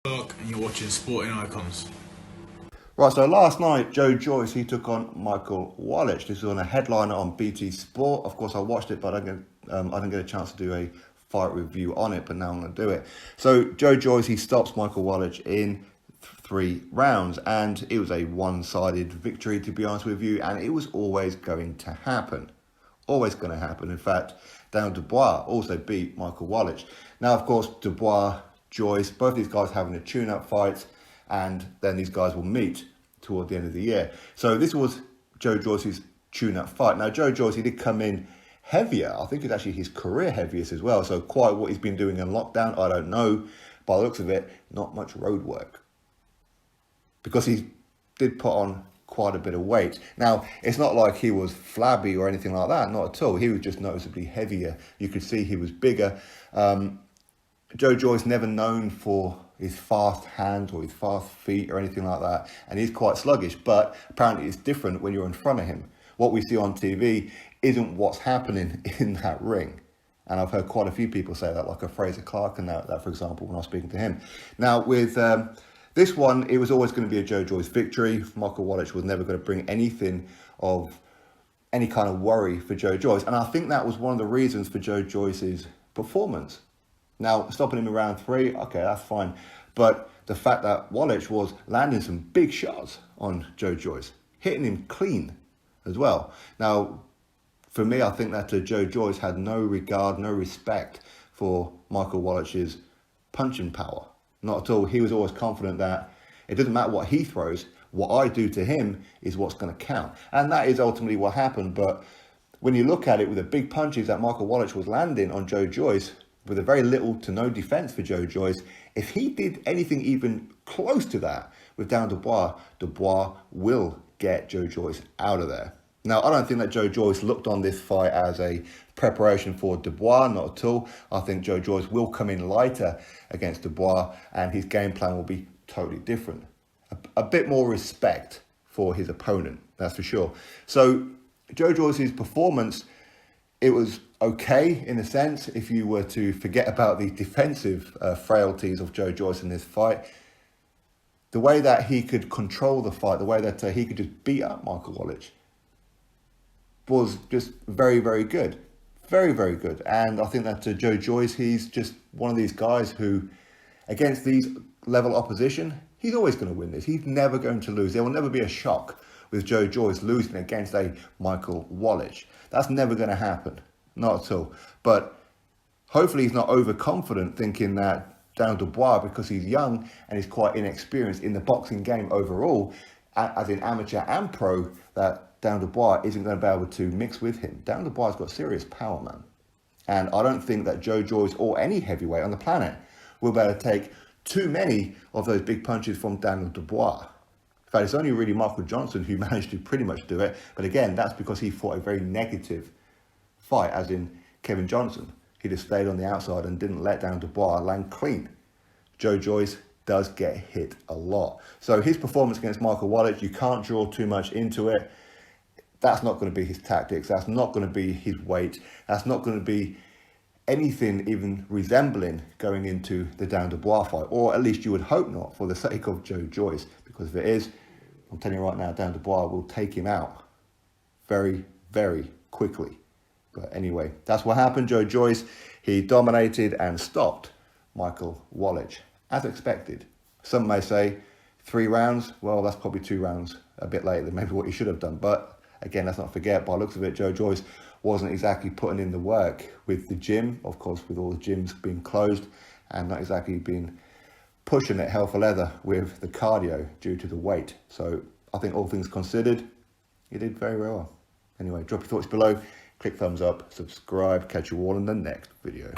And you're watching Sporting Icons. Right, so last night, Joyce, he took on Michael Wallisch. This was on a headliner on BT Sport. Of course, I watched it, but I didn't get a chance to do a fight review on it, but now I'm going to do it. So Joyce, he stops Michael Wallisch in 3 rounds, and it was a one-sided victory, to be honest with you, and it was always going to happen. Always going to happen. In fact, Daniel Dubois also beat Michael Wallisch. Now, of course, Dubois, Joyce, both these guys having a tune-up fight, and then these guys will meet toward the end of the year. So this was Joyce's tune-up fight. Now, Joyce, he did come in heavier. I think it's actually his career heaviest as well. So quite what he's been doing in lockdown, I don't know. By the looks of it, not much road work. Because he did put on quite a bit of weight. Now, it's not like he was flabby or anything like that. Not at all. He was just noticeably heavier. You could see he was bigger. Joyce never known for his fast hands or his fast feet or anything like that. And he's quite sluggish, but apparently it's different when you're in front of him. What we see on TV isn't what's happening in that ring. And I've heard quite a few people say that, like a Fraser Clark and that for example, when I was speaking to him. Now, with this one, it was always going to be a Joyce victory. Michael Wallisch was never going to bring anything of any kind of worry for Joyce. And I think that was one of the reasons for Joyce's performance. Now, stopping him in round 3, okay, that's fine. But the fact that Wallisch was landing some big shots on Joyce, hitting him clean as well. Now, for me, I think that Joyce had no regard, no respect for Michael Wallisch's punching power. Not at all. He was always confident that it doesn't matter what he throws, what I do to him is what's going to count. And that is ultimately what happened. But when you look at it with the big punches that Michael Wallisch was landing on Joyce, with a very little to no defense for Joyce, if he did anything even close to that with Daniel Dubois, Dubois will get Joyce out of there. Now, I don't think that Joyce looked on this fight as a preparation for Dubois, not at all. I think Joyce will come in lighter against Dubois, and his game plan will be totally different. A bit more respect for his opponent, that's for sure. So Joyce's performance, it was okay in a sense if you were to forget about the defensive frailties of Joyce in this fight. The way that he could control the fight, the way that he could just beat up Michael Wallisch was just very, very good. Very, very good. And I think that Joyce, he's just one of these guys who, against these level opposition, he's always going to win this. He's never going to lose. There will never be a shock with Joyce losing against a Michael Wallisch. That's never going to happen. Not at all. But hopefully he's not overconfident thinking that Daniel Dubois, because he's young and he's quite inexperienced in the boxing game overall, as in amateur and pro, that Daniel Dubois isn't going to be able to mix with him. Daniel Dubois has got serious power, man. And I don't think that Joyce or any heavyweight on the planet will be able to take too many of those big punches from Daniel Dubois. In fact, it's only really Michael Johnson who managed to pretty much do it. But again, that's because he fought a very negative fight, as in Kevin Johnson. He just stayed on the outside and didn't let Daniel Dubois land clean. Joyce does get hit a lot. So his performance against Michael Wallisch, you can't draw too much into it. That's not going to be his tactics. That's not going to be his weight. That's not going to be anything even resembling going into the Daniel Dubois fight. Or at least you would hope not, for the sake of Joyce. Because if it is, I'm telling you right now, Daniel Dubois will take him out very, very quickly. But anyway, that's what happened. Joyce, he dominated and stopped Michael Wallisch, as expected. Some may say 3 rounds. Well, that's probably 2 rounds a bit later than maybe what he should have done. But again, let's not forget, by the looks of it, Joyce wasn't exactly putting in the work with the gym. Of course, with all the gyms being closed, and not exactly being pushing it hell for leather with the cardio due to the weight. So I think all things considered, he did very, very well. Anyway, drop your thoughts below. Click thumbs up, subscribe, catch you all in the next video.